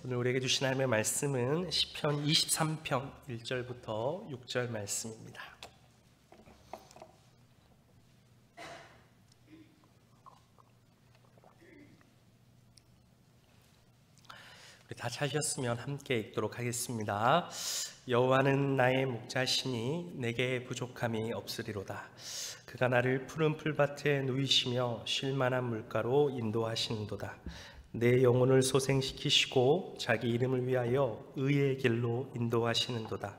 오늘 우리에게 주신 하나님의 말씀은 시편 23편 1절부터 6절 말씀입니다. 우리 다 찾으셨으면 함께 읽도록 하겠습니다. 여호와는 나의 목자시니 내게 부족함이 없으리로다. 그가 나를 푸른 풀밭에 누이시며 쉴 만한 물가로 인도하시는도다. 내 영혼을 소생시키시고 자기 이름을 위하여 의의 길로 인도하시는도다.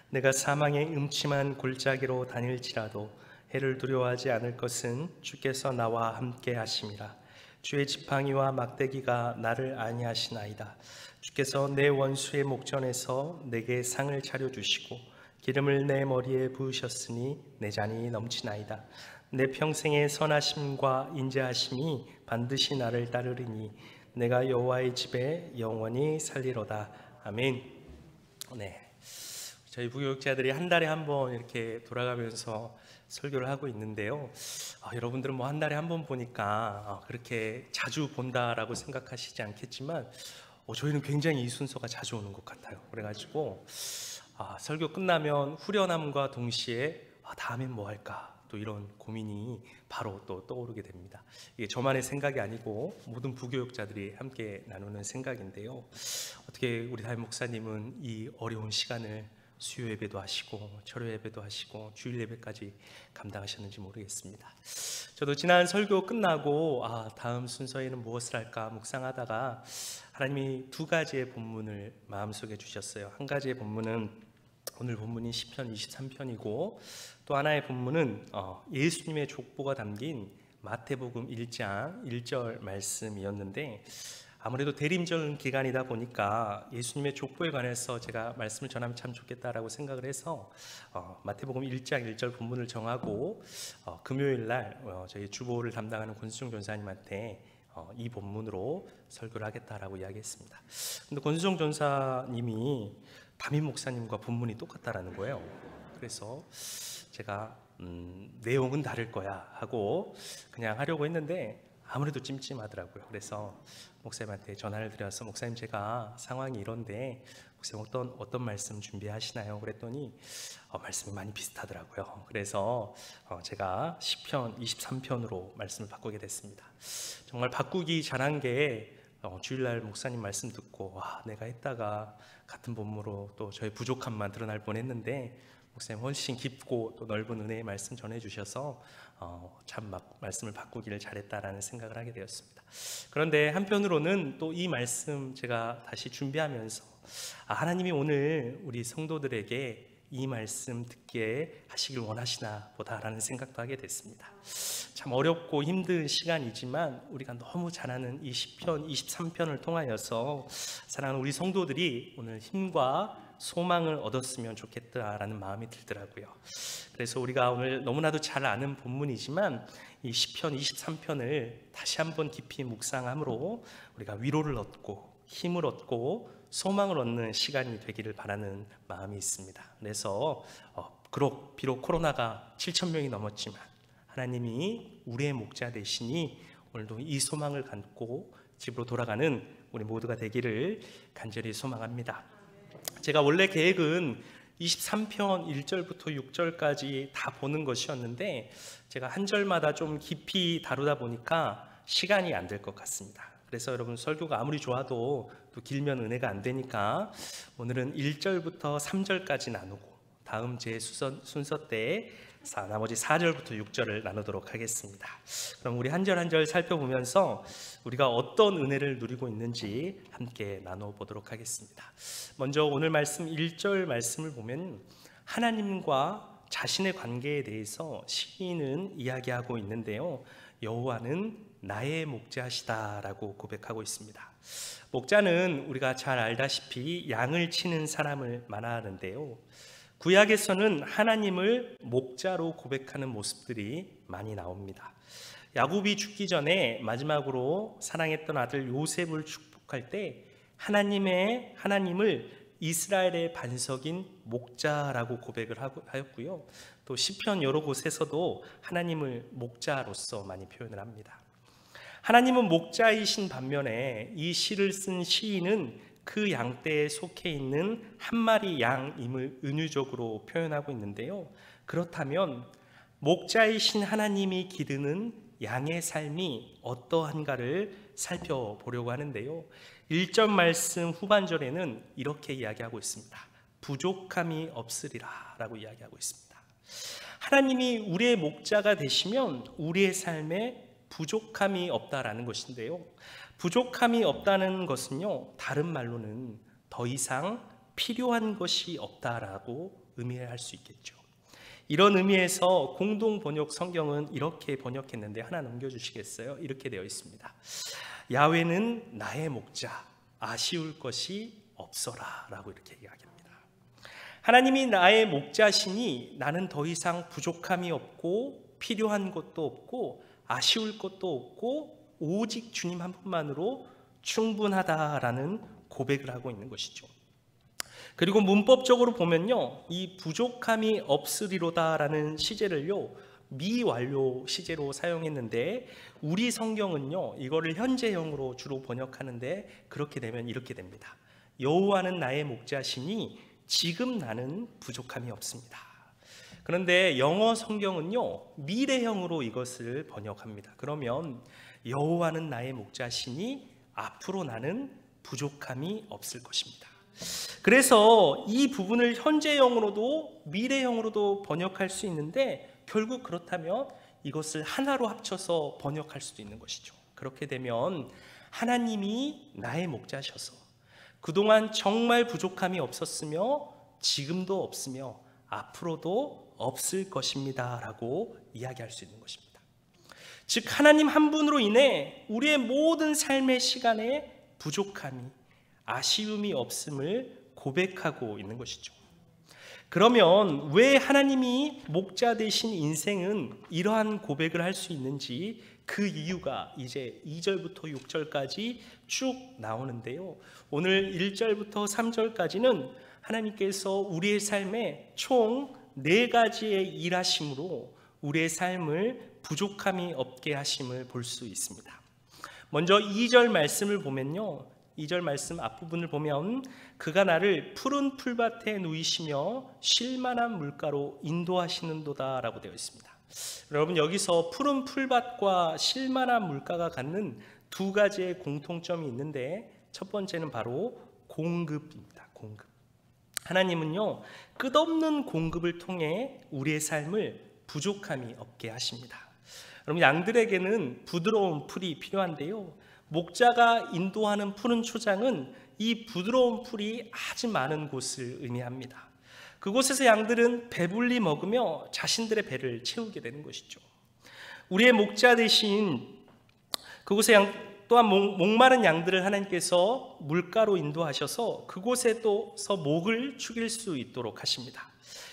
내가 사망의 음침한 골짜기로 다닐지라도 해를 두려워하지 않을 것은 주께서 나와 함께 하심이라. 주의 지팡이와 막대기가 나를 안위하시나이다. 주께서 내 원수의 목전에서 내게 상을 차려주시고 기름을 내 머리에 부으셨으니 내 잔이 넘치나이다. 내 평생의 선하심과 인자하심이 반드시 나를 따르리니 내가 여호와의 집에 영원히 살리로다. 아멘. 네, 저희 부교육자들이 한 달에 한 번 이렇게 돌아가면서 설교를 하고 있는데요. 여러분들은 뭐 한 달에 한 번 보니까 그렇게 자주 본다라고 생각하시지 않겠지만 저희는 굉장히 이 순서가 자주 오는 것 같아요. 그래가지고 설교 끝나면 후련함과 동시에 다음엔 뭐 할까? 또 이런 고민이 바로 또 떠오르게 됩니다. 이게 저만의 생각이 아니고 모든 부교육자들이 함께 나누는 생각인데요. 어떻게 우리 담임 목사님은 이 어려운 시간을 수요 예배도 하시고 철회 예배도 하시고 주일 예배까지 감당하셨는지 모르겠습니다. 저도 지난 설교 끝나고 다음 순서에는 무엇을 할까 묵상하다가 하나님이 두 가지의 본문을 마음속에 주셨어요. 한 가지의 본문은 오늘 본문이 시편 23편이고 또 하나의 본문은 예수님의 족보가 담긴 마태복음 1장 1절 말씀이었는데 아무래도 대림절 기간이다 보니까 예수님의 족보에 관해서 제가 말씀을 전하면 참 좋겠다라고 생각을 해서 마태복음 1장 1절 본문을 정하고 금요일 날 저희 주보를 담당하는 권수정 전사님한테 이 본문으로 설교를 하겠다라고 이야기했습니다. 근데 권수정 전사님이 담임 목사님과 본문이 똑같다라는 거예요. 그래서 제가 내용은 다를 거야 하고 그냥 하려고 했는데 아무래도 찜찜하더라고요. 그래서 목사님한테 전화를 드려서 목사님 제가 상황이 이런데 목사님 어떤 말씀 준비하시나요? 그랬더니 말씀이 많이 비슷하더라고요. 그래서 제가 시편 23편으로 말씀을 바꾸게 됐습니다. 정말 바꾸기 잘한 게 주일날 목사님 말씀 듣고 내가 했다가 같은 본문으로 또 저의 부족함만 드러날 뻔했는데 목사님 훨씬 깊고 또 넓은 은혜의 말씀 전해주셔서 참 말씀을 바꾸기를 잘했다라는 생각을 하게 되었습니다. 그런데 한편으로는 또 이 말씀 제가 다시 준비하면서 하나님이 오늘 우리 성도들에게 이 말씀 듣게 하시길 원하시나 보다라는 생각도 하게 됐습니다. 참 어렵고 힘든 시간이지만 우리가 너무 잘 아는 이 시편 23편을 통하여서 사랑하는 우리 성도들이 오늘 힘과 소망을 얻었으면 좋겠다라는 마음이 들더라고요. 그래서 우리가 오늘 너무나도 잘 아는 본문이지만 이 시편 23편을 다시 한번 깊이 묵상함으로 우리가 위로를 얻고 힘을 얻고 소망을 얻는 시간이 되기를 바라는 마음이 있습니다. 그래서 비록 코로나가 7,000명이 넘었지만 하나님이 우리의 목자 되시니 오늘도 이 소망을 갖고 집으로 돌아가는 우리 모두가 되기를 간절히 소망합니다. 제가 원래 계획은 23편 1절부터 6절까지 다 보는 것이었는데 제가 한 절마다 좀 깊이 다루다 보니까 시간이 안 될 것 같습니다. 그래서 여러분 설교가 아무리 좋아도 또 길면 은혜가 안 되니까 오늘은 1절부터 3절까지 나누고 다음 제 순서 때 나머지 4절부터 6절을 나누도록 하겠습니다. 그럼 우리 한 절 한 절 살펴보면서 우리가 어떤 은혜를 누리고 있는지 함께 나눠보도록 하겠습니다. 먼저 오늘 말씀 1절 말씀을 보면 하나님과 자신의 관계에 대해서 시인은 이야기하고 있는데요. 여호와는 나의 목자시다라고 고백하고 있습니다. 목자는 우리가 잘 알다시피 양을 치는 사람을 말하는데요. 구약에서는 하나님을 목자로 고백하는 모습들이 많이 나옵니다. 야곱이 죽기 전에 마지막으로 사랑했던 아들 요셉을 축복할 때 하나님을 이스라엘의 반석인 목자라고 고백을 하였고요. 또 시편 여러 곳에서도 하나님을 목자로서 많이 표현을 합니다. 하나님은 목자이신 반면에 이 시를 쓴 시인은 그 양떼에 속해 있는 한 마리 양임을 은유적으로 표현하고 있는데요. 그렇다면 목자이신 하나님이 기르는 양의 삶이 어떠한가를 살펴보려고 하는데요. 1절 말씀 후반절에는 이렇게 이야기하고 있습니다. 부족함이 없으리라 라고 이야기하고 있습니다. 하나님이 우리의 목자가 되시면 우리의 삶에 부족함이 없다라는 것인데요. 부족함이 없다는 것은요, 다른 말로는 더 이상 필요한 것이 없다라고 의미할 수 있겠죠. 이런 의미에서 공동 번역 성경은 이렇게 번역했는데 하나 넘겨주시겠어요? 이렇게 되어 있습니다. 야훼는 나의 목자, 아쉬울 것이 없어라 라고 이렇게 이야기합니다. 하나님이 나의 목자시니 나는 더 이상 부족함이 없고 필요한 것도 없고 아쉬울 것도 없고 오직 주님 한 분만으로 충분하다라는 고백을 하고 있는 것이죠. 그리고 문법적으로 보면요, 이 부족함이 없으리로다라는 시제를요, 미완료 시제로 사용했는데 우리 성경은요, 이거를 현재형으로 주로 번역하는데 그렇게 되면 이렇게 됩니다. 여호와는 나의 목자시니 지금 나는 부족함이 없습니다. 그런데 영어 성경은요, 미래형으로 이것을 번역합니다. 그러면 여호와는 나의 목자시니 앞으로 나는 부족함이 없을 것입니다. 그래서 이 부분을 현재형으로도 미래형으로도 번역할 수 있는데 결국 그렇다면 이것을 하나로 합쳐서 번역할 수도 있는 것이죠. 그렇게 되면 하나님이 나의 목자셔서 그동안 정말 부족함이 없었으며 지금도 없으며 앞으로도 없을 것입니다 라고 이야기할 수 있는 것입니다. 즉 하나님 한 분으로 인해 우리의 모든 삶의 시간에 부족함이, 아쉬움이 없음을 고백하고 있는 것이죠. 그러면 왜 하나님이 목자 되신 인생은 이러한 고백을 할 수 있는지 그 이유가 이제 2절부터 6절까지 쭉 나오는데요. 오늘 1절부터 3절까지는 하나님께서 우리의 삶에 총 4가지의 일하심으로 우리의 삶을 부족함이 없게 하심을 볼 수 있습니다. 먼저 2절 말씀을 보면요, 2절 말씀 앞부분을 보면 그가 나를 푸른 풀밭에 누이시며 쉴만한 물가로 인도하시는도다 라고 되어 있습니다. 여러분, 여기서 푸른 풀밭과 쉴만한 물가가 갖는 2가지의 공통점이 있는데 첫 번째는 바로 공급입니다. 공급. 하나님은요, 끝없는 공급을 통해 우리의 삶을 부족함이 없게 하십니다. 여러분, 양들에게는 부드러운 풀이 필요한데요, 목자가 인도하는 푸른 초장은 이 부드러운 풀이 아주 많은 곳을 의미합니다. 그곳에서 양들은 배불리 먹으며 자신들의 배를 채우게 되는 것이죠. 우리의 목자 대신 그곳에 또한 목마른 양들을 하나님께서 물가로 인도하셔서 그곳에 또서 목을 축일 수 있도록 하십니다.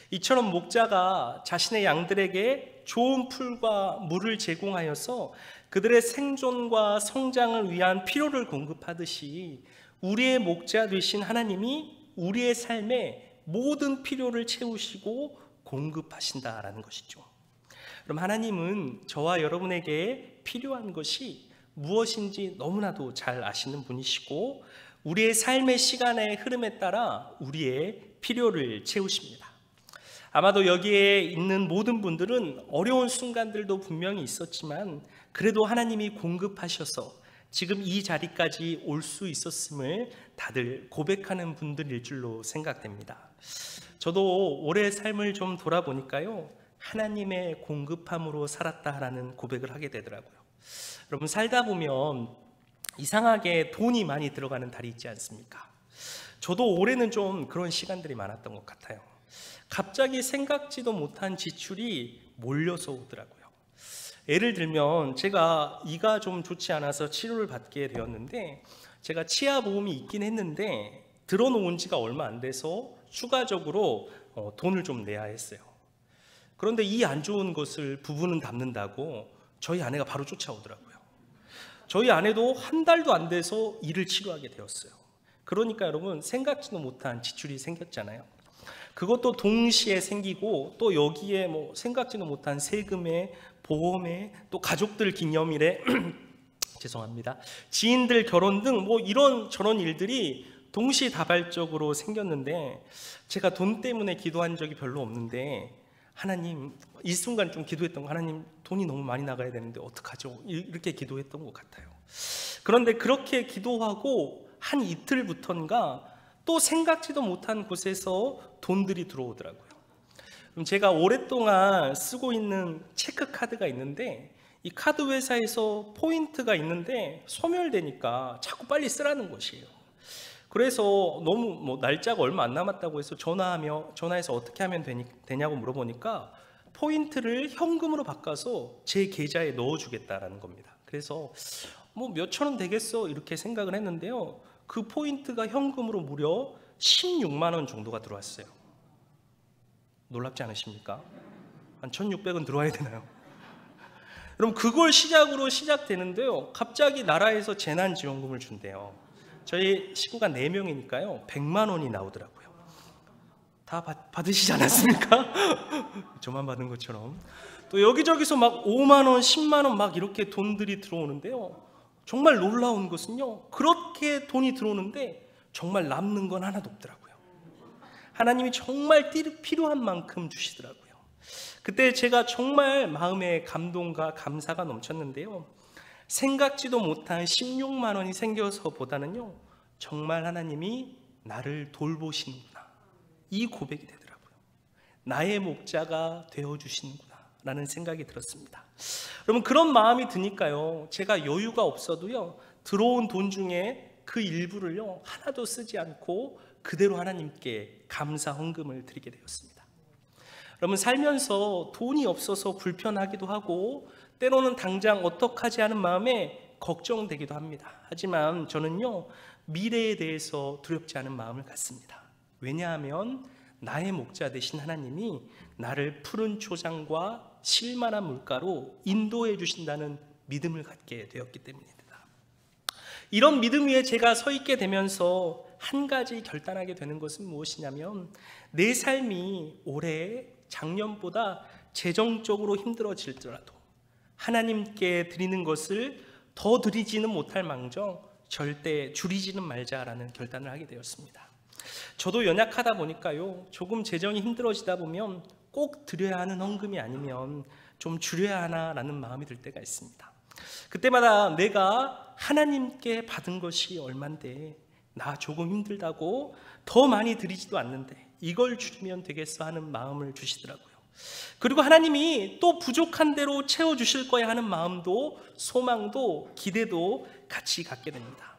이처럼 목자가 자신의 양들에게 좋은 풀과 물을 제공하여서 그들의 생존과 성장을 위한 필요를 공급하듯이 우리의 목자 되신 하나님이 우리의 삶에 모든 필요를 채우시고 공급하신다라는 것이죠. 그럼 하나님은 저와 여러분에게 필요한 것이 무엇인지 너무나도 잘 아시는 분이시고 우리의 삶의 시간의 흐름에 따라 우리의 필요를 채우십니다. 아마도 여기에 있는 모든 분들은 어려운 순간들도 분명히 있었지만 그래도 하나님이 공급하셔서 지금 이 자리까지 올 수 있었음을 다들 고백하는 분들일 줄로 생각됩니다. 저도 올해 삶을 좀 돌아보니까요, 하나님의 공급함으로 살았다라는 고백을 하게 되더라고요. 여러분, 살다 보면 이상하게 돈이 많이 들어가는 달이 있지 않습니까? 저도 올해는 좀 그런 시간들이 많았던 것 같아요. 갑자기 생각지도 못한 지출이 몰려서 오더라고요. 예를 들면 제가 이가 좀 좋지 않아서 치료를 받게 되었는데 제가 치아보험이 있긴 했는데 들어놓은 지가 얼마 안 돼서 추가적으로 돈을 좀 내야 했어요. 그런데 이 안 좋은 것을 부부는 담는다고 저희 아내가 바로 쫓아오더라고요. 저희 아내도 한 달도 안 돼서 이를 치료하게 되었어요. 그러니까 여러분, 생각지도 못한 지출이 생겼잖아요. 그것도 동시에 생기고 또 여기에 뭐 생각지도 못한 세금에 보험에 또 가족들 기념일에 죄송합니다, 지인들 결혼 등 뭐 이런 저런 일들이 동시다발적으로 생겼는데, 제가 돈 때문에 기도한 적이 별로 없는데 하나님, 이 순간 좀 기도했던 거, 하나님 돈이 너무 많이 나가야 되는데 어떡하죠? 이렇게 기도했던 것 같아요. 그런데 그렇게 기도하고 한 이틀부터인가 또 생각지도 못한 곳에서 돈들이 들어오더라고요. 그럼 제가 오랫동안 쓰고 있는 체크카드가 있는데, 이 카드 회사에서 포인트가 있는데 소멸되니까 자꾸 빨리 쓰라는 것이에요. 그래서 너무 날짜가 얼마 안 남았다고 해서 전화해서 어떻게 하면 되냐고 물어보니까 포인트를 현금으로 바꿔서 제 계좌에 넣어주겠다라는 겁니다. 그래서 몇천 원 되겠어 이렇게 생각을 했는데요, 그 포인트가 현금으로 무려 16만 원 정도가 들어왔어요. 놀랍지 않으십니까? 한 1,600원 들어와야 되나요? 그럼 그걸 시작으로 시작되는데요, 갑자기 나라에서 재난지원금을 준대요. 저희 식구가 4명이니까요 100만 원이 나오더라고요. 다 받으시지 않았습니까? 저만 받은 것처럼. 또 여기저기서 막 5만 원, 10만 원 막 이렇게 돈들이 들어오는데요, 정말 놀라운 것은요, 그렇게 돈이 들어오는데 정말 남는 건 하나도 없더라고요. 하나님이 정말 필요한 만큼 주시더라고요. 그때 제가 정말 마음에 감동과 감사가 넘쳤는데요, 생각지도 못한 16만 원이 생겨서보다는요, 정말 하나님이 나를 돌보시는구나, 이 고백이 되더라고요. 나의 목자가 되어주시는구나 라는 생각이 들었습니다. 여러분, 그런 마음이 드니까요, 제가 여유가 없어도요, 들어온 돈 중에 그 일부를요 하나도 쓰지 않고 그대로 하나님께 감사 헌금을 드리게 되었습니다. 여러분, 살면서 돈이 없어서 불편하기도 하고 때로는 당장 어떡하지 하는 마음에 걱정되기도 합니다. 하지만 저는요, 미래에 대해서 두렵지 않은 마음을 갖습니다. 왜냐하면 나의 목자 되신 하나님이 나를 푸른 초장과 실만한 물가로 인도해 주신다는 믿음을 갖게 되었기 때문입니다. 이런 믿음 위에 제가 서 있게 되면서 한 가지 결단하게 되는 것은 무엇이냐면, 내 삶이 올해 작년보다 재정적으로 힘들어질더라도 하나님께 드리는 것을 더 드리지는 못할 망정 절대 줄이지는 말자라는 결단을 하게 되었습니다. 저도 연약하다 보니까요, 조금 재정이 힘들어지다 보면 꼭 드려야 하는 헌금이 아니면 좀 줄여야 하나라는 마음이 들 때가 있습니다. 그때마다 내가 하나님께 받은 것이 얼만데 나 조금 힘들다고 더 많이 드리지도 않는데 이걸 줄이면 되겠어 하는 마음을 주시더라고요. 그리고 하나님이 또 부족한 대로 채워주실 거야 하는 마음도, 소망도, 기대도 같이 갖게 됩니다.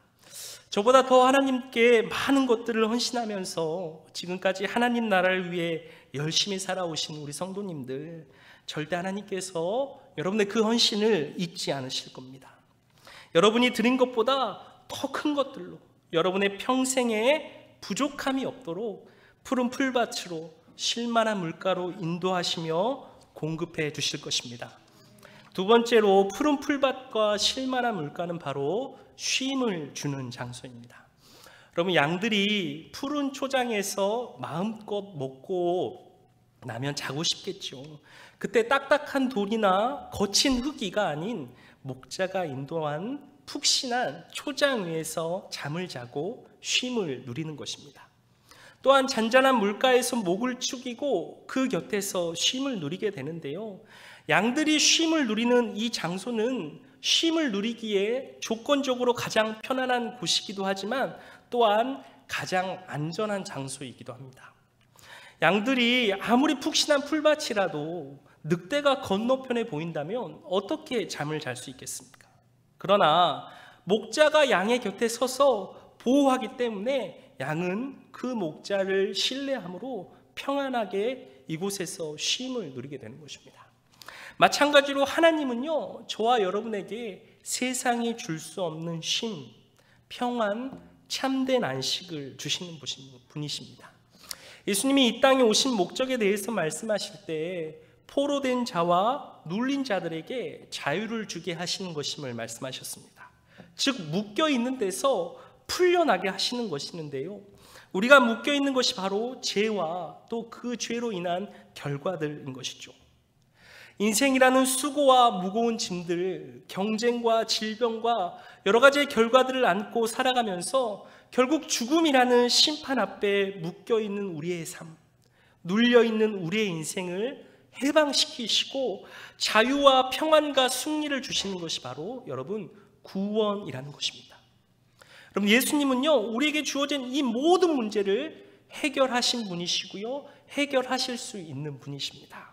저보다 더 하나님께 많은 것들을 헌신하면서 지금까지 하나님 나라를 위해 열심히 살아오신 우리 성도님들, 절대 하나님께서 여러분의 그 헌신을 잊지 않으실 겁니다. 여러분이 드린 것보다 더 큰 것들로 여러분의 평생에 부족함이 없도록 푸른 풀밭으로 쉴만한 물가로 인도하시며 공급해 주실 것입니다. 두 번째로, 푸른 풀밭과 쉴만한 물가는 바로 쉼을 주는 장소입니다. 여러분, 양들이 푸른 초장에서 마음껏 먹고 나면 자고 싶겠죠. 그때 딱딱한 돌이나 거친 흙이가 아닌 목자가 인도한 푹신한 초장 위에서 잠을 자고 쉼을 누리는 것입니다. 또한 잔잔한 물가에서 목을 축이고 그 곁에서 쉼을 누리게 되는데요, 양들이 쉼을 누리는 이 장소는 쉼을 누리기에 조건적으로 가장 편안한 곳이기도 하지만 또한 가장 안전한 장소이기도 합니다. 양들이 아무리 푹신한 풀밭이라도 늑대가 건너편에 보인다면 어떻게 잠을 잘 수 있겠습니까? 그러나 목자가 양의 곁에 서서 보호하기 때문에 양은 그 목자를 신뢰함으로 평안하게 이곳에서 쉼을 누리게 되는 것입니다. 마찬가지로 하나님은요, 저와 여러분에게 세상이 줄 수 없는 쉼, 평안, 참된 안식을 주시는 분이십니다. 예수님이 이 땅에 오신 목적에 대해서 말씀하실 때 포로된 자와 눌린 자들에게 자유를 주게 하시는 것임을 말씀하셨습니다. 즉, 묶여 있는 데서 풀려나게 하시는 것이는데요, 우리가 묶여 있는 것이 바로 죄와 또 그 죄로 인한 결과들인 것이죠. 인생이라는 수고와 무거운 짐들, 경쟁과 질병과 여러 가지의 결과들을 안고 살아가면서 결국 죽음이라는 심판 앞에 묶여있는 우리의 삶, 눌려있는 우리의 인생을 해방시키시고 자유와 평안과 승리를 주시는 것이 바로 여러분 구원이라는 것입니다. 여러분, 예수님은요 우리에게 주어진 이 모든 문제를 해결하신 분이시고요, 해결하실 수 있는 분이십니다.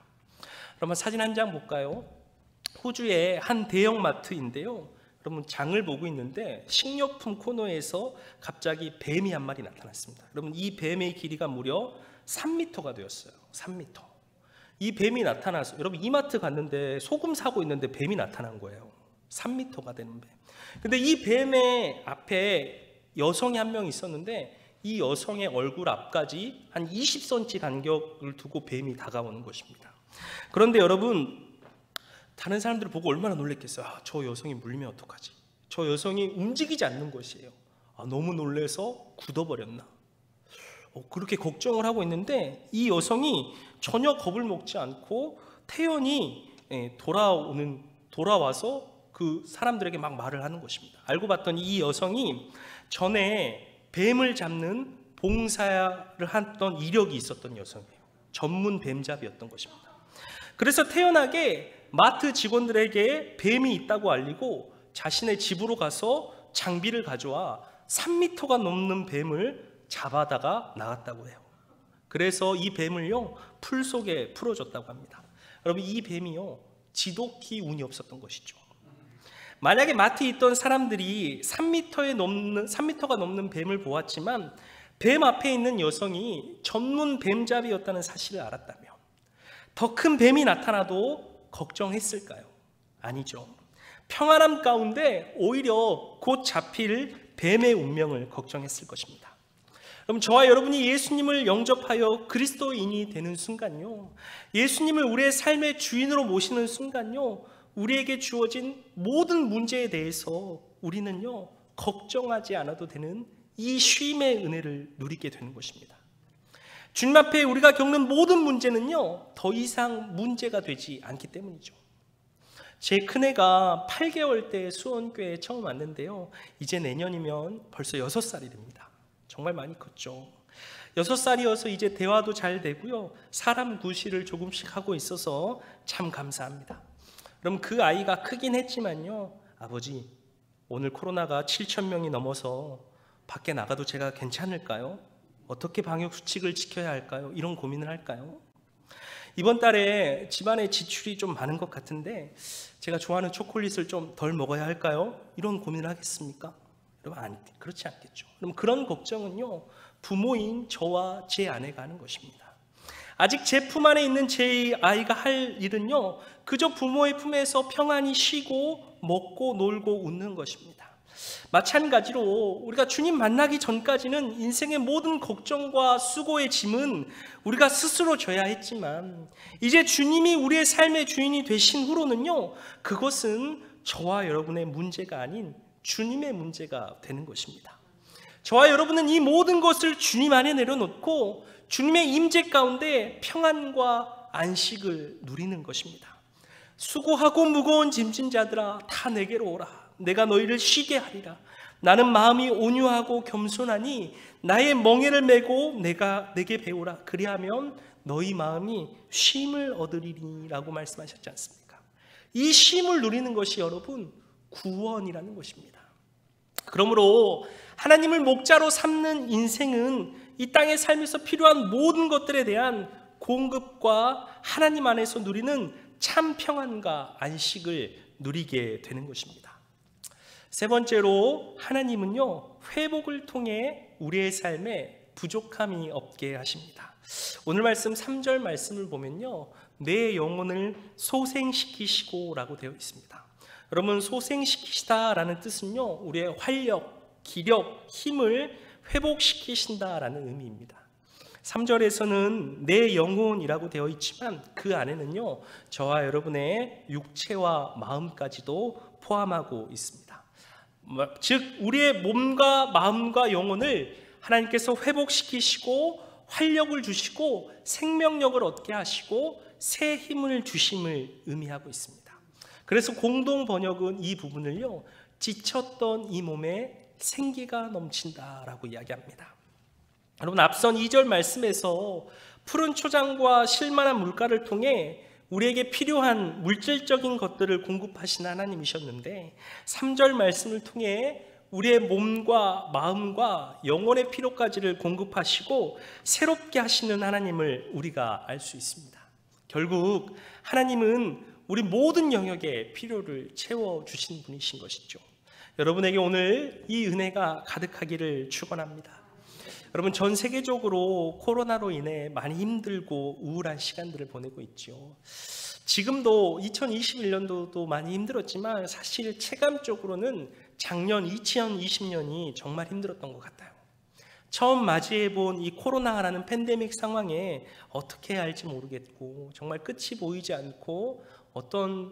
여러분, 사진 한 장 볼까요? 호주의 한 대형마트인데요, 여러분 장을 보고 있는데 식료품 코너에서 갑자기 뱀이 한 마리 나타났습니다. 여러분, 이 뱀의 길이가 무려 3m가 되었어요. 3m. 이 뱀이 나타나서, 여러분 이마트 갔는데 소금 사고 있는데 뱀이 나타난 거예요. 3m가 되는 뱀. 근데 이 뱀의 앞에 여성이 한 명 있었는데 이 여성의 얼굴 앞까지 한 20cm 간격을 두고 뱀이 다가오는 것입니다. 그런데 여러분, 다른 사람들을 보고 얼마나 놀랬겠어요. 저 여성이 물리면 어떡하지? 저 여성이 움직이지 않는 것이에요. 너무 놀래서 굳어버렸나? 그렇게 걱정을 하고 있는데 이 여성이 전혀 겁을 먹지 않고 태연히 돌아와서 그 사람들에게 막 말을 하는 것입니다. 알고 봤더니 이 여성이 전에 뱀을 잡는 봉사를 했던 이력이 있었던 여성이에요. 전문 뱀잡이였던 것입니다. 그래서 태연하게 마트 직원들에게 뱀이 있다고 알리고 자신의 집으로 가서 장비를 가져와 3m가 넘는 뱀을 잡아다가 나갔다고 해요. 그래서 이 뱀을요 풀 속에 풀어줬다고 합니다. 여러분, 이 뱀이요 지독히 운이 없었던 것이죠. 만약에 마트에 있던 사람들이 3m가 넘는 뱀을 보았지만 뱀 앞에 있는 여성이 전문 뱀잡이였다는 사실을 알았다면 더 큰 뱀이 나타나도 걱정했을까요? 아니죠. 평안함 가운데 오히려 곧 잡힐 뱀의 운명을 걱정했을 것입니다. 그럼 저와 여러분이 예수님을 영접하여 그리스도인이 되는 순간요, 예수님을 우리의 삶의 주인으로 모시는 순간요, 우리에게 주어진 모든 문제에 대해서 우리는요 걱정하지 않아도 되는 이 쉼의 은혜를 누리게 되는 것입니다. 주님 앞에 우리가 겪는 모든 문제는요 더 이상 문제가 되지 않기 때문이죠. 제 큰애가 8개월 때 수원교회에 처음 왔는데요, 이제 내년이면 벌써 6살이 됩니다. 정말 많이 컸죠. 6살이어서 이제 대화도 잘 되고요, 사람 구실을 조금씩 하고 있어서 참 감사합니다. 그럼 그 아이가 크긴 했지만요, 아버지 오늘 코로나가 7,000명이 넘어서 밖에 나가도 제가 괜찮을까요? 어떻게 방역수칙을 지켜야 할까요? 이런 고민을 할까요? 이번 달에 집안에 지출이 좀 많은 것 같은데 제가 좋아하는 초콜릿을 좀 덜 먹어야 할까요? 이런 고민을 하겠습니까? 여러분, 그렇지 않겠죠. 그럼 그런 걱정은요 부모인 저와 제 아내가 하는 것입니다. 아직 제 품 안에 있는 제 아이가 할 일은요 그저 부모의 품에서 평안히 쉬고 먹고 놀고 웃는 것입니다. 마찬가지로 우리가 주님 만나기 전까지는 인생의 모든 걱정과 수고의 짐은 우리가 스스로 져야 했지만 이제 주님이 우리의 삶의 주인이 되신 후로는요 그것은 저와 여러분의 문제가 아닌 주님의 문제가 되는 것입니다. 저와 여러분은 이 모든 것을 주님 안에 내려놓고 주님의 임재 가운데 평안과 안식을 누리는 것입니다. 수고하고 무거운 짐진 자들아 다 내게로 오라. 내가 너희를 쉬게 하리라. 나는 마음이 온유하고 겸손하니 나의 멍에를 메고 내게 배우라. 그리하면 너희 마음이 쉼을 얻으리니 라고 말씀하셨지 않습니까? 이 쉼을 누리는 것이 여러분 구원이라는 것입니다. 그러므로 하나님을 목자로 삼는 인생은 이 땅의 삶에서 필요한 모든 것들에 대한 공급과 하나님 안에서 누리는 참 평안과 안식을 누리게 되는 것입니다. 세 번째로 하나님은요 회복을 통해 우리의 삶에 부족함이 없게 하십니다. 오늘 말씀 3절 말씀을 보면요 내 영혼을 소생시키시고 라고 되어 있습니다. 여러분, 소생시키시다 라는 뜻은요 우리의 활력, 기력, 힘을 회복시키신다라는 의미입니다. 3절에서는 내 영혼이라고 되어 있지만 그 안에는요 저와 여러분의 육체와 마음까지도 포함하고 있습니다. 즉 우리의 몸과 마음과 영혼을 하나님께서 회복시키시고 활력을 주시고 생명력을 얻게 하시고 새 힘을 주심을 의미하고 있습니다. 그래서 공동 번역은 이 부분을요 지쳤던 이 몸에 생기가 넘친다라고 이야기합니다. 여러분, 앞선 2절 말씀에서 푸른 초장과 실만한 물가를 통해 우리에게 필요한 물질적인 것들을 공급하시는 하나님이셨는데, 3절 말씀을 통해 우리의 몸과 마음과 영혼의 필요까지를 공급하시고 새롭게 하시는 하나님을 우리가 알 수 있습니다. 결국 하나님은 우리 모든 영역의 필요를 채워주신 분이신 것이죠. 여러분에게 오늘 이 은혜가 가득하기를 축원합니다. 여러분, 전 세계적으로 코로나로 인해 많이 힘들고 우울한 시간들을 보내고 있죠. 지금도 2021년도도 많이 힘들었지만 사실 체감적으로는 작년 2020년이 정말 힘들었던 것 같아요. 처음 맞이해본 이 코로나라는 팬데믹 상황에 어떻게 해야 할지 모르겠고, 정말 끝이 보이지 않고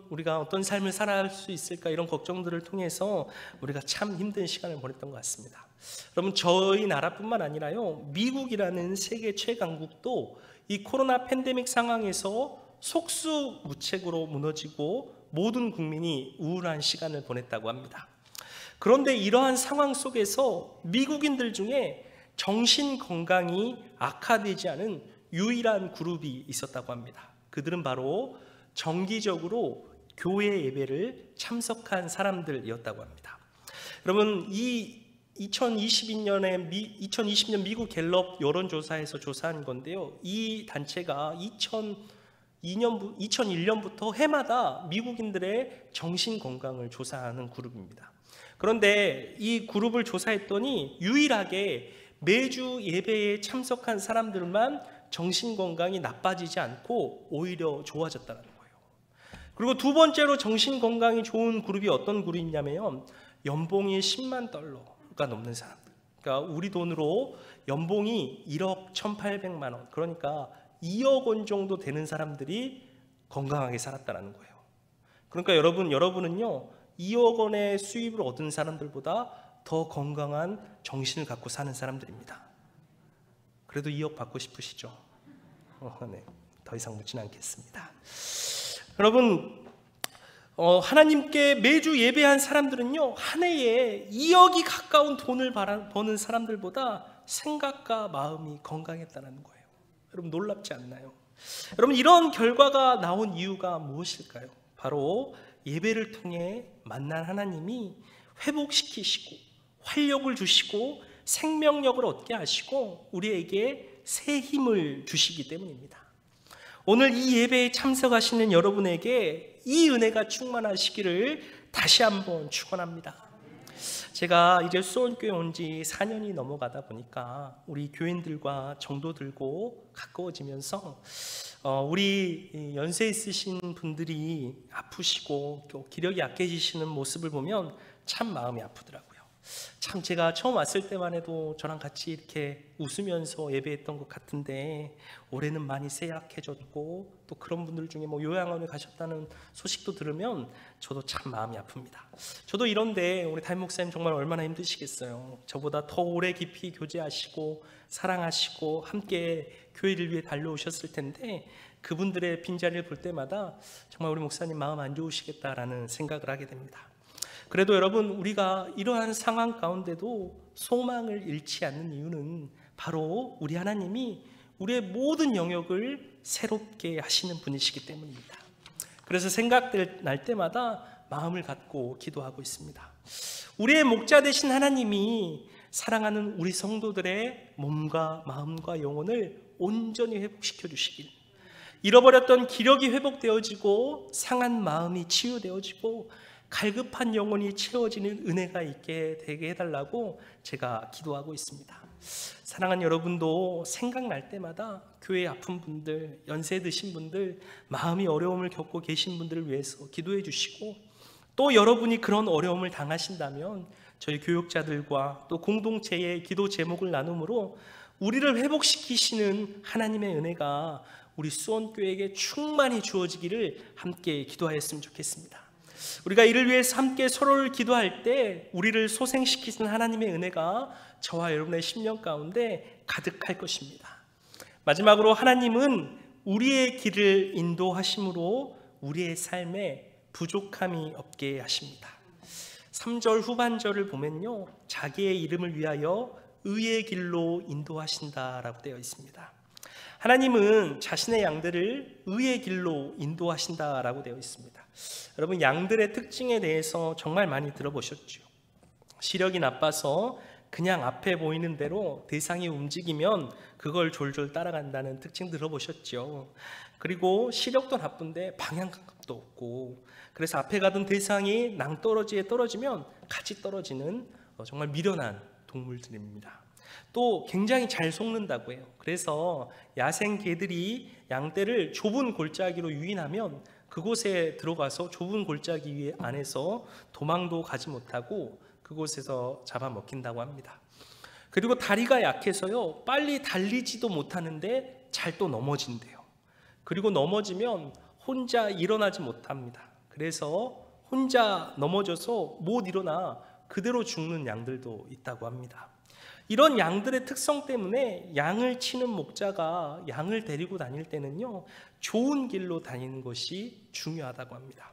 우리가 어떤 삶을 살아갈 수 있을까, 이런 걱정들을 통해서 우리가 참 힘든 시간을 보냈던 것 같습니다. 여러분, 저희 나라뿐만 아니라요, 미국이라는 세계 최강국도 이 코로나 팬데믹 상황에서 속수무책으로 무너지고 모든 국민이 우울한 시간을 보냈다고 합니다. 그런데 이러한 상황 속에서 미국인들 중에 정신 건강이 악화되지 않은 유일한 그룹이 있었다고 합니다. 그들은 바로 정기적으로 교회 예배를 참석한 사람들이었다고 합니다. 여러분, 이 2020년 미국 갤럽 여론조사에서 조사한 건데요, 이 단체가 2001년부터 해마다 미국인들의 정신 건강을 조사하는 그룹입니다. 그런데 이 그룹을 조사했더니 유일하게 매주 예배에 참석한 사람들만 정신 건강이 나빠지지 않고 오히려 좋아졌다는 거예요. 그리고 두 번째로 정신 건강이 좋은 그룹이 어떤 그룹이냐면, 연봉이 10만 달러가 넘는 사람들. 그러니까 우리 돈으로 연봉이 1억 1,800만 원, 그러니까 2억 원 정도 되는 사람들이 건강하게 살았다는 거예요. 그러니까 여러분은요, 2억 원의 수입을 얻은 사람들보다 더 건강한 정신을 갖고 사는 사람들입니다. 그래도 2억 받고 싶으시죠? 네, 더 이상 묻지는 않겠습니다. 여러분, 하나님께 매주 예배한 사람들은요, 한 해에 2억이 가까운 돈을 버는 사람들보다 생각과 마음이 건강했다는 거예요. 여러분, 놀랍지 않나요? 여러분, 이런 결과가 나온 이유가 무엇일까요? 바로 예배를 통해 만난 하나님이 회복시키시고 활력을 주시고 생명력을 얻게 하시고 우리에게 새 힘을 주시기 때문입니다. 오늘 이 예배에 참석하시는 여러분에게 이 은혜가 충만하시기를 다시 한번 축원합니다. 제가 이제 수원교회 온 지 4년이 넘어가다 보니까 우리 교인들과 정도들고 가까워지면서 우리 연세 있으신 분들이 아프시고 또 기력이 약해지시는 모습을 보면 참 마음이 아프더라고요. 참 제가 처음 왔을 때만 해도 저랑 같이 이렇게 웃으면서 예배했던 것 같은데 올해는 많이 쇠약해졌고 또 그런 분들 중에 요양원에 가셨다는 소식도 들으면 저도 참 마음이 아픕니다. 저도 이런데 우리 담임 목사님 정말 얼마나 힘드시겠어요. 저보다 더 오래 깊이 교제하시고 사랑하시고 함께 교회를 위해 달려오셨을 텐데 그분들의 빈자리를 볼 때마다 정말 우리 목사님 마음 안 좋으시겠다라는 생각을 하게 됩니다. 그래도 여러분, 우리가 이러한 상황 가운데도 소망을 잃지 않는 이유는 바로 우리 하나님이 우리의 모든 영역을 새롭게 하시는 분이시기 때문입니다. 그래서 생각날 때마다 마음을 갖고 기도하고 있습니다. 우리의 목자 되신 하나님이 사랑하는 우리 성도들의 몸과 마음과 영혼을 온전히 회복시켜 주시길, 잃어버렸던 기력이 회복되어지고 상한 마음이 치유되어지고 갈급한 영혼이 채워지는 은혜가 있게 되게 해달라고 제가 기도하고 있습니다. 사랑하는 여러분도 생각날 때마다 교회에 아픈 분들, 연세 드신 분들, 마음이 어려움을 겪고 계신 분들을 위해서 기도해 주시고, 또 여러분이 그런 어려움을 당하신다면 저희 교육자들과 또 공동체의 기도 제목을 나눔으로 우리를 회복시키시는 하나님의 은혜가 우리 수원교회에게 충만히 주어지기를 함께 기도하였으면 좋겠습니다. 우리가 이를 위해서 함께 서로를 기도할 때 우리를 소생시키시는 하나님의 은혜가 저와 여러분의 심령 가운데 가득할 것입니다. 마지막으로 하나님은 우리의 길을 인도하심으로 우리의 삶에 부족함이 없게 하십니다. 3절 후반절을 보면요, 자기의 이름을 위하여 의의 길로 인도하신다라고 되어 있습니다. 하나님은 자신의 양들을 의의 길로 인도하신다라고 되어 있습니다. 여러분, 양들의 특징에 대해서 정말 많이 들어보셨죠? 시력이 나빠서 그냥 앞에 보이는 대로 대상이 움직이면 그걸 졸졸 따라간다는 특징 들어보셨죠? 그리고 시력도 나쁜데 방향 감각도 없고, 그래서 앞에 가던 대상이 낭떠러지에 떨어지면 같이 떨어지는 정말 미련한 동물들입니다. 또 굉장히 잘 속는다고 해요. 그래서 야생 개들이 양떼를 좁은 골짜기로 유인하면 그곳에 들어가서 좁은 골짜기 안에서 도망도 가지 못하고 그곳에서 잡아먹힌다고 합니다. 그리고 다리가 약해서요, 빨리 달리지도 못하는데 잘 또 넘어진대요. 그리고 넘어지면 혼자 일어나지 못합니다. 그래서 혼자 넘어져서 못 일어나 그대로 죽는 양들도 있다고 합니다. 이런 양들의 특성 때문에 양을 치는 목자가 양을 데리고 다닐 때는요, 좋은 길로 다니는 것이 중요하다고 합니다.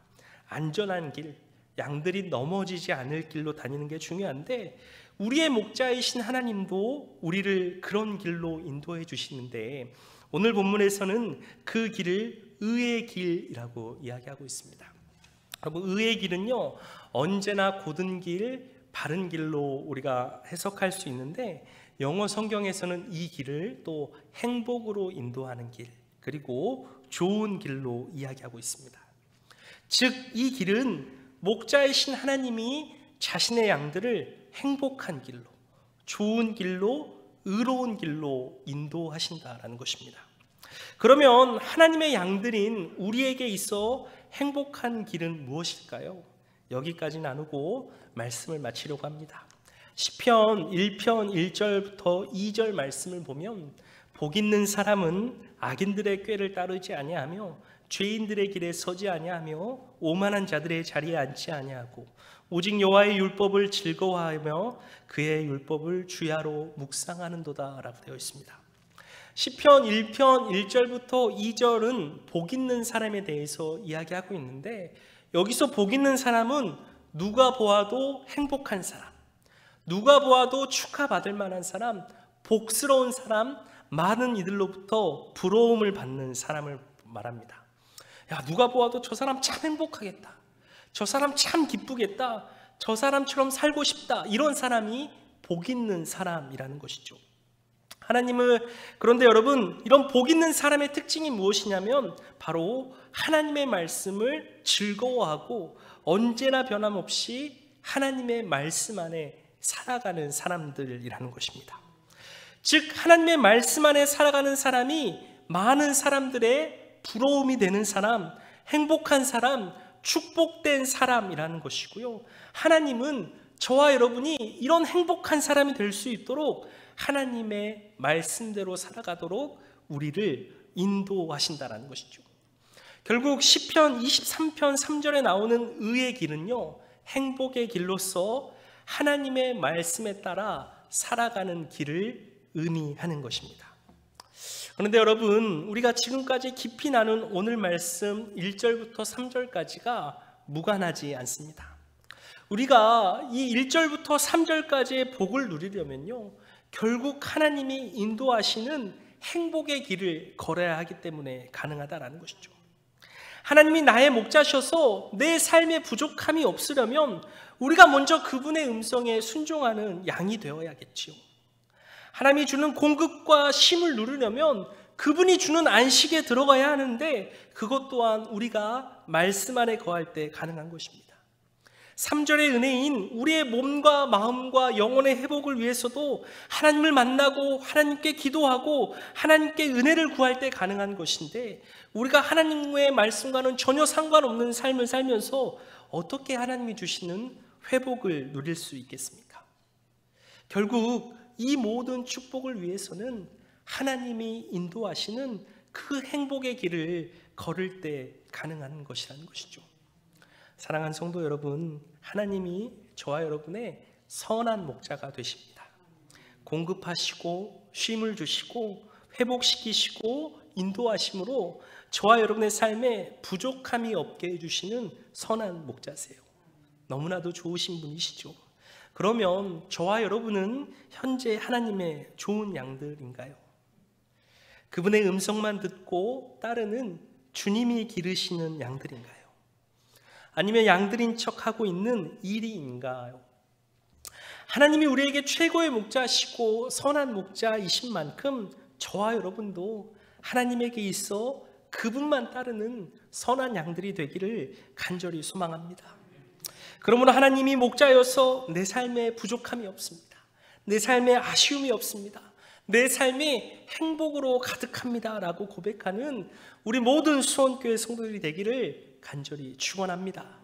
안전한 길, 양들이 넘어지지 않을 길로 다니는 게 중요한데, 우리의 목자이신 하나님도 우리를 그런 길로 인도해 주시는데, 오늘 본문에서는 그 길을 의의 길이라고 이야기하고 있습니다. 여러분, 의의 길은요, 언제나 곧은 길, 바른 길로 우리가 해석할 수 있는데, 영어 성경에서는 이 길을 또 행복으로 인도하는 길, 그리고 좋은 길로 이야기하고 있습니다. 즉, 이 길은 목자이신 하나님이 자신의 양들을 행복한 길로, 좋은 길로, 의로운 길로 인도하신다라는 것입니다. 그러면 하나님의 양들인 우리에게 있어 행복한 길은 무엇일까요? 여기까지 나누고 말씀을 마치려고 합니다. 시편 1편 1절부터 2절 말씀을 보면, 복 있는 사람은 악인들의 꾀를 따르지 아니하며 죄인들의 길에 서지 아니하며 오만한 자들의 자리에 앉지 아니하고 오직 여호와의 율법을 즐거워하며 그의 율법을 주야로 묵상하는도다 라고 되어 있습니다. 시편 1편 1절부터 2절은 복 있는 사람에 대해서 이야기하고 있는데, 여기서 복 있는 사람은 누가 보아도 행복한 사람, 누가 보아도 축하받을 만한 사람, 복스러운 사람, 많은 이들로부터 부러움을 받는 사람을 말합니다. 야, 누가 보아도 저 사람 참 행복하겠다, 저 사람 참 기쁘겠다, 저 사람처럼 살고 싶다, 이런 사람이 복 있는 사람이라는 것이죠. 그런데 여러분, 이런 복 있는 사람의 특징이 무엇이냐면 바로 하나님의 말씀을 즐거워하고 언제나 변함없이 하나님의 말씀 안에 살아가는 사람들이라는 것입니다. 즉, 하나님의 말씀 안에 살아가는 사람이 많은 사람들의 부러움이 되는 사람, 행복한 사람, 축복된 사람이라는 것이고요, 하나님은 저와 여러분이 이런 행복한 사람이 될 수 있도록 하나님의 말씀대로 살아가도록 우리를 인도하신다는 것이죠. 결국 시편 23편 3절에 나오는 의의 길은요, 행복의 길로서 하나님의 말씀에 따라 살아가는 길을 의미하는 것입니다. 그런데 여러분, 우리가 지금까지 깊이 나눈 오늘 말씀 1절부터 3절까지가 무관하지 않습니다. 우리가 이 1절부터 3절까지의 복을 누리려면요, 결국 하나님이 인도하시는 행복의 길을 걸어야 하기 때문에 가능하다라는 것이죠. 하나님이 나의 목자셔서 내 삶에 부족함이 없으려면 우리가 먼저 그분의 음성에 순종하는 양이 되어야겠지요. 하나님이 주는 공급과 쉼을 누리려면 그분이 주는 안식에 들어가야 하는데, 그것 또한 우리가 말씀 안에 거할 때 가능한 것입니다. 3절의 은혜인 우리의 몸과 마음과 영혼의 회복을 위해서도 하나님을 만나고 하나님께 기도하고 하나님께 은혜를 구할 때 가능한 것인데, 우리가 하나님의 말씀과는 전혀 상관없는 삶을 살면서 어떻게 하나님이 주시는 회복을 누릴 수 있겠습니까? 결국 이 모든 축복을 위해서는 하나님이 인도하시는 그 행복의 길을 걸을 때 가능한 것이라는 것이죠. 사랑하는 성도 여러분, 하나님이 저와 여러분의 선한 목자가 되십니다. 공급하시고 쉼을 주시고 회복시키시고 인도하심으로 저와 여러분의 삶에 부족함이 없게 해주시는 선한 목자세요. 너무나도 좋으신 분이시죠. 그러면 저와 여러분은 현재 하나님의 좋은 양들인가요? 그분의 음성만 듣고 따르는 주님이 기르시는 양들인가요? 아니면 양들인 척하고 있는 이리인가요? 하나님이 우리에게 최고의 목자시고 선한 목자이신 만큼 저와 여러분도 하나님에게 있어 그분만 따르는 선한 양들이 되기를 간절히 소망합니다. 그러므로 하나님이 목자여서 내 삶에 부족함이 없습니다. 내 삶에 아쉬움이 없습니다. 내 삶이 행복으로 가득합니다 라고 고백하는 우리 모든 수원교회 성도들이 되기를 간절히 축원합니다.